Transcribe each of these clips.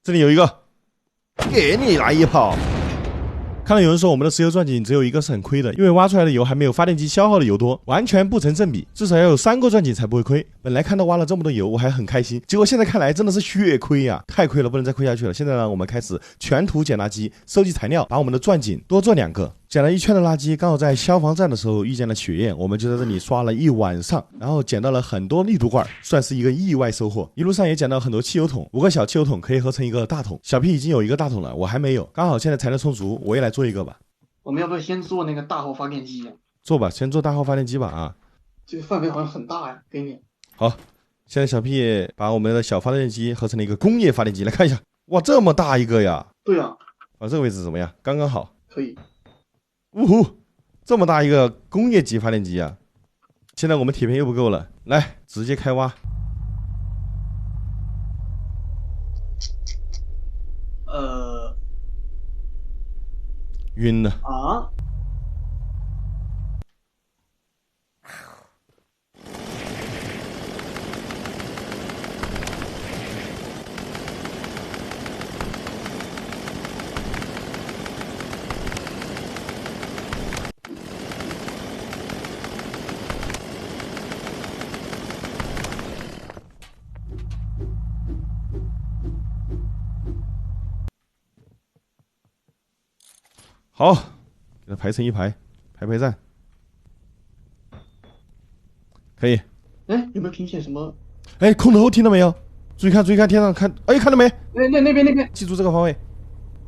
这里有一个，给你来一炮。看到有人说我们的石油钻井只有一个是很亏的，因为挖出来的油还没有发电机消耗的油多，完全不成正比，至少要有3个钻井才不会亏。本来看到挖了这么多油我还很开心，结果现在看来真的是血亏呀，太亏了，不能再亏下去了。现在呢，我们开始全图捡垃圾，收集材料，把我们的钻井多做2个。捡了一圈的垃圾，刚好在消防站的时候遇见了雪燕，我们就在这里刷了一晚上，然后捡到了很多力毒罐，算是一个意外收获。一路上也捡到很多汽油桶，5个小汽油桶可以合成一个大桶。小 P 已经有一个大桶了，我还没有，刚好现在材料充足，我也来做一个吧。我们要不要先做那个大号发电机呀？做吧，先做大号发电机吧啊。这个范围好像很大呀，给你。好，现在小 P 把我们的小发电机合成了一个工业发电机，来看一下，哇，这么大一个呀！对啊，这个位置怎么样？刚刚好。可以。呜呼，这么大一个工业级发电机啊！现在我们铁片又不够了，来直接开挖。晕了啊！好，给它排成一排，排站，可以。哎，有没有听见什么？哎，空投听到没有？注意看，注意看，天上看，哎，看到没？那边，记住这个方位，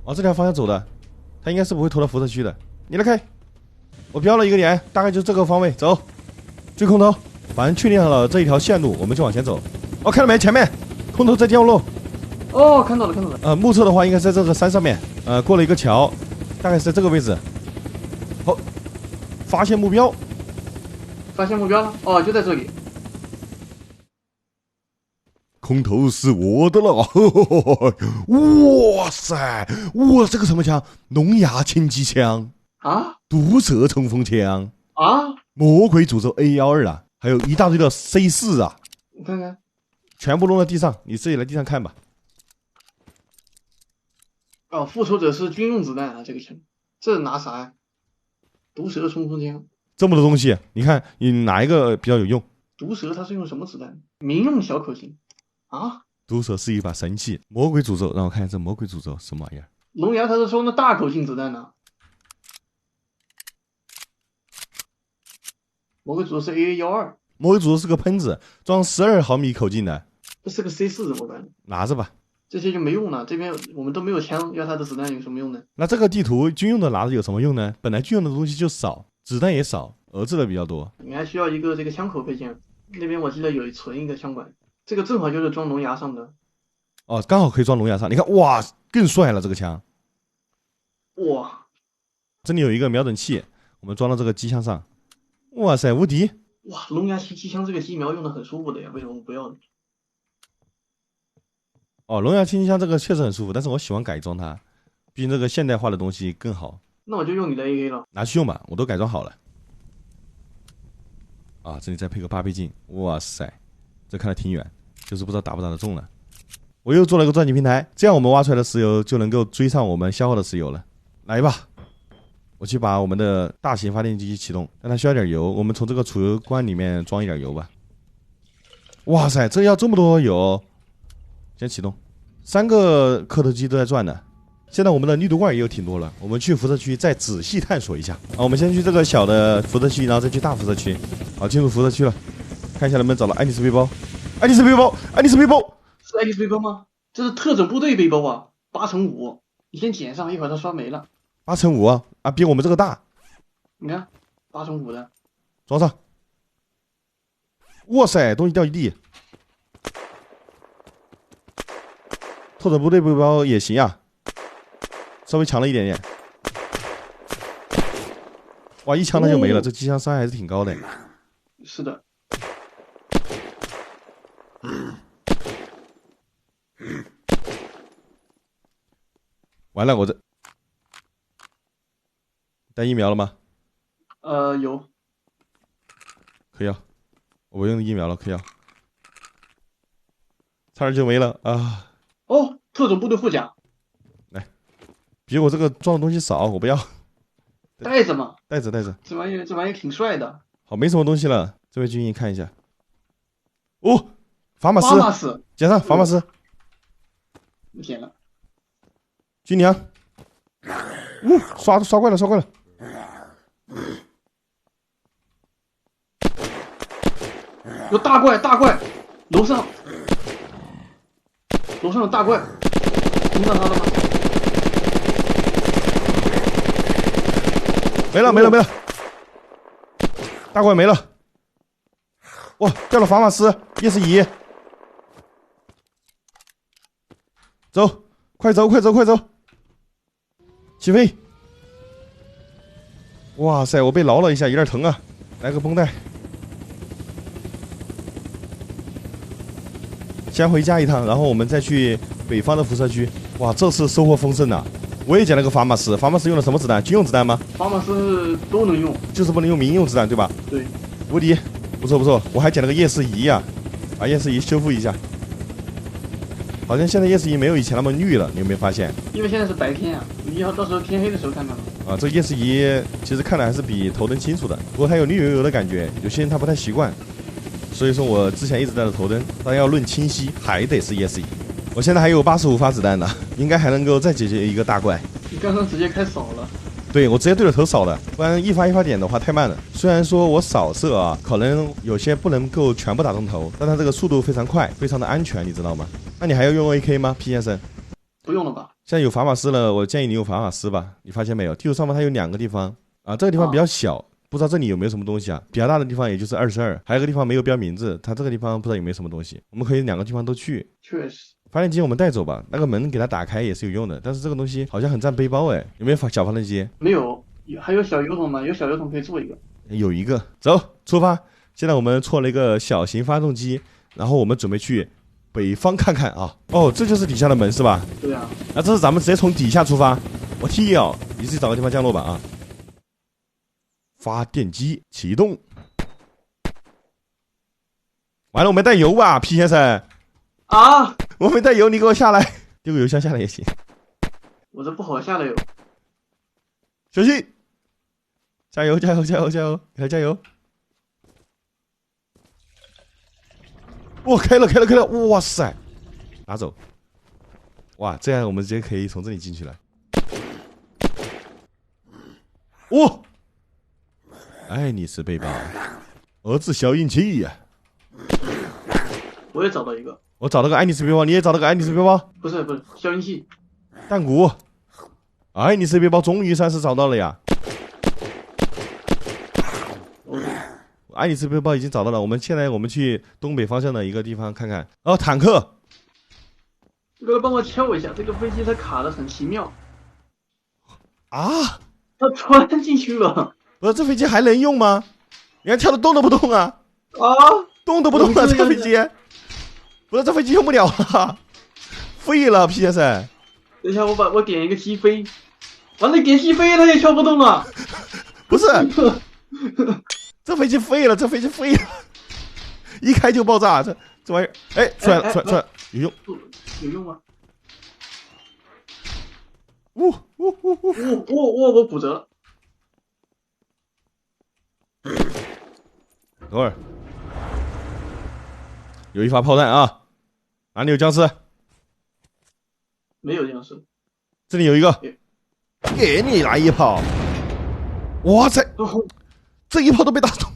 往这条方向走的，他应该是不会投到辐射区的。你来开，我标了一个点，大概就这个方位，走，追空投。反正确定了这一条线路，我们就往前走。哦，看到没？前面空投在掉落。哦，看到了。目测的话，应该在这个山上面，过了一个桥，大概是在这个位置。好，发现目标了。哦，就在这里。空投是我的了，呵呵呵，哇塞，哇，这个什么枪？龙牙轻机枪啊，毒蛇冲锋枪啊，魔鬼诅咒 A12啊，还有一大堆的 C4啊，你看看，全部弄在地上，你自己来地上看吧。哦，复仇者是军用子弹啊，这个枪，这拿啥呀？毒蛇冲锋枪，这么多东西，你看你哪一个比较有用？毒蛇它是用什么子弹？民用小口径啊？毒蛇是一把神器，魔鬼诅咒，让我看一下这魔鬼诅咒什么玩意儿？龙牙它是说那大口径子弹呢、魔鬼诅咒是 AA12，魔鬼诅咒是个喷子，装12毫米口径的，这是个 C4 怎么办？拿着吧。这些就没用了，这边我们都没有枪，要它的子弹有什么用呢？那这个地图军用的拿着有什么用呢？本来军用的东西就少，子弹也少，俄制的比较多。你还需要一个这个枪口配件，那边我记得有存一个枪管，这个正好就是装龙牙上的。哦，刚好可以装龙牙上，你看，哇，更帅了这个枪。哇，这里有一个瞄准器，我们装到这个机枪上。哇塞，无敌！哇，龙牙机枪这个机瞄用的很舒服的呀，为什么不要呢？哦，龙牙轻机枪这个确实很舒服，但是我喜欢改装它，毕竟这个现代化的东西更好。那我就用你的 AK 了，拿去用吧，我都改装好了。啊，这里再配个8倍镜，哇塞，这看得挺远，就是不知道打不打得中了。我又做了一个钻井平台，这样我们挖出来的石油就能够追上我们消耗的石油了。来吧，我去把我们的大型发电机启动，但它需要点油，我们从这个储油罐里面装一点油吧。哇塞，这要这么多油！先启动，3个刻头机都在转呢。现在我们的力毒罐也有挺多了，我们去辐射区再仔细探索一下。我们先去这个小的辐射区，然后再去大辐射区。好，进入辐射区了，看一下能不能找到爱丽丝背包。爱丽丝背包，爱丽丝背包，是爱丽丝背包吗？这是特种部队背包啊，8×5，你先捡上，一会儿它刷没了。8×5啊，比我们这个大。你看，8×5的，装上。哇塞，东西掉一地。特种部队背包也行啊，稍微强了一点点。哇，一枪它就没了，这机枪伤害还是挺高的。是的。完了，我这带疫苗了吗？有。可以啊，我用疫苗了，可以啊。差点就没了啊。哦，特种部队护甲，比我这个装的东西少，我不要。带着嘛，带着。这玩意挺帅的。好，没什么东西了。这位军医看一下。哦，法马法斯，捡上法马斯。捡了。军娘。刷怪了。有大怪，楼上有大怪，听到他了吗？没了，大怪没了。哇，掉了法马斯，夜视仪。走，快走！起飞！哇塞，我被挠了一下，有点疼啊，来个绷带。先回家一趟，然后我们再去北方的辐射区。哇，这次收获丰盛啊！我也捡了个法马斯，法马斯用的什么子弹？军用子弹吗？法马斯都能用，就是不能用民用子弹，对吧？对。无敌，不错，我还捡了个夜视仪啊，把夜视仪修复一下。好像现在夜视仪没有以前那么绿了，你有没有发现？因为现在是白天啊，你要到时候天黑的时候看看吧。啊，这个夜视仪其实看的还是比头灯清楚的，不过它有绿油油的感觉，有些人他不太习惯。所以说我之前一直带着头灯，但要论清晰，还得是夜视仪。我现在还有85发子弹呢，应该还能够再解决一个大怪。你刚刚直接开扫了。对，我直接对着头扫的，不然一发点的话太慢了。虽然说我扫射啊，可能有些不能够全部打中头，但它这个速度非常快，非常的安全，你知道吗？那你还要用 AK 吗 ，P 先生？不用了吧？现在有法马斯了，我建议你用法马斯吧。你发现没有？地图上面它有2个地方啊，这个地方比较小，不知道这里有没有什么东西啊？比较大的地方也就是22，还有个地方没有标名字，它这个地方不知道有没有什么东西。我们可以2个地方都去。确实。发电机我们带走吧，那个门给它打开也是有用的，但是这个东西好像很占背包哎，有没有小发电机？没有，还有小油桶吗？有小油桶可以做一个。有一个，走，出发。现在我们错了一个小型发动机，然后我们准备去北方看看啊。哦，这就是底下的门是吧？对啊。那这是咱们直接从底下出发。我踢脚，你自己找个地方降落吧啊。发电机启动。完了，我没带油吧，P 先生。啊！我没带油，你给我下来，丢个油箱下来也行。我这不好下来哟。小心！加油！给他加油！哇，开了！哇塞，拿走！哇，这样我们直接可以从这里进去了。哇！爱丽丝背包，儿子消音器呀！我也找到一个。我找到个爱丽丝背包，你也找到个爱丽丝背包？不是消音器。弹鼓。爱丽丝背包终于算是找到了呀！爱丽丝背包已经找到了，现在我们去东北方向的一个地方看看。哦，坦克！过来帮我敲一下，这个飞机它卡的很奇妙。啊！它穿进去了。不是，这飞机还能用吗？你看跳的动都不动啊！啊！动都不动啊！这个飞机，不是这飞机用不了了，废了 ，P 先生。等一下，我点一个击飞，完了点击飞它也跳不动了。不是，这飞机废了，一开就爆炸，这玩意儿，哎，出来了，有用，有用吗？我骨折了。等会儿，有一发炮弹啊！哪里有僵尸？没有僵尸。这里有一个，给你来一炮！哇塞，这一炮都被打中！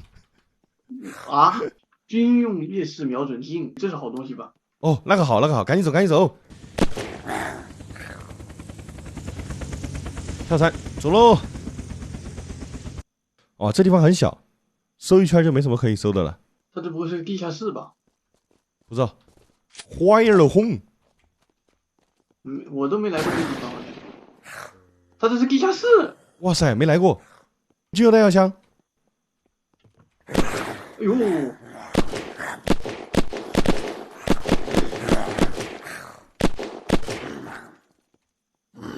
啊！军用夜视瞄准镜，这是好东西吧？哦，那个好，赶紧走！跳伞，走喽！哦，这地方很小。收一圈就没什么可以收的了。它这不会是个地下室吧？不知道。Fire home。我都没来过这个地方。它这是地下室。哇塞，没来过。军用弹药枪。哎呦！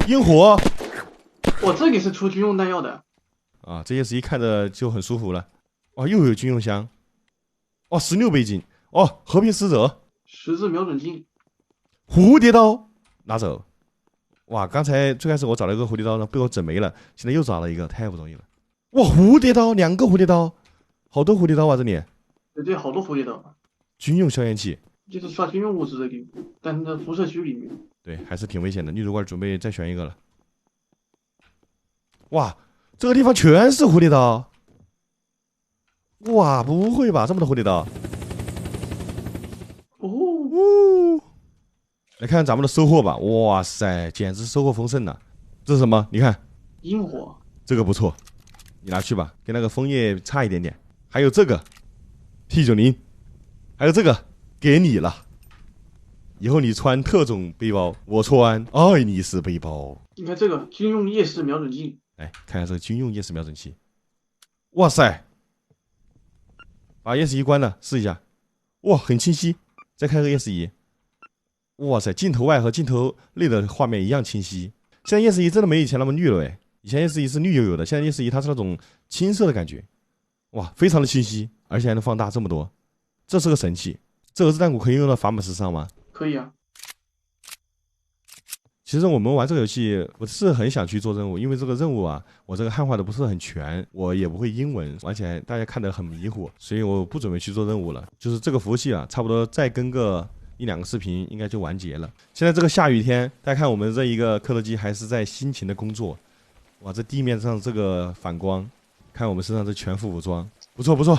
烟火。哇，这个是出军用弹药的。啊，这些是一看着就很舒服了。哇，又有军用箱。哦，16倍镜。哦，和平使者。十字瞄准镜。蝴蝶刀。拿走。哇，刚才最开始我找了一个蝴蝶刀呢，被我整没了，现在又找了一个，太不容易了。哇，蝴蝶刀，2个蝴蝶刀，好多蝴蝶刀啊！这里对，好多蝴蝶刀，军用消炎器，就是刷军用物资的地方，但是辐射区里面。对，还是挺危险的。女主管准备再选一个了。哇，这个地方全是蝴蝶刀！哇，不会吧，这么多蝴蝶刀！哦，来看看咱们的收获吧。哇塞，简直收获丰盛呐！这是什么？你看，萤火，这个不错，你拿去吧，跟那个枫叶差一点点。还有这个 P90，还有这个给你了。以后你穿特种背包，我穿爱丽丝背包。你看这个军用夜视瞄准镜，来看看这个军用夜视瞄准器。哇塞，把夜视仪关了，试一下。哇，很清晰。再开个夜视仪。哇塞，镜头外和镜头内的画面一样清晰。现在夜视仪真的没以前那么绿了哎，以前夜视仪是绿油油的，现在夜视仪它是那种青色的感觉。哇，非常的清晰，而且还能放大这么多，这是个神器。这个子弹鼓可以用到法姆斯上吗？可以啊。其实我们玩这个游戏不是很想去做任务，因为这个任务啊，我这个汉化的不是很全，我也不会英文，而且大家看得很迷糊，所以我不准备去做任务了。就是这个服务器啊，差不多再更个1-2个视频应该就完结了。现在这个下雨天，大家看我们这一个克洛基还是在辛勤的工作。哇，这地面上这个反光，看我们身上这全副武装，不错不错。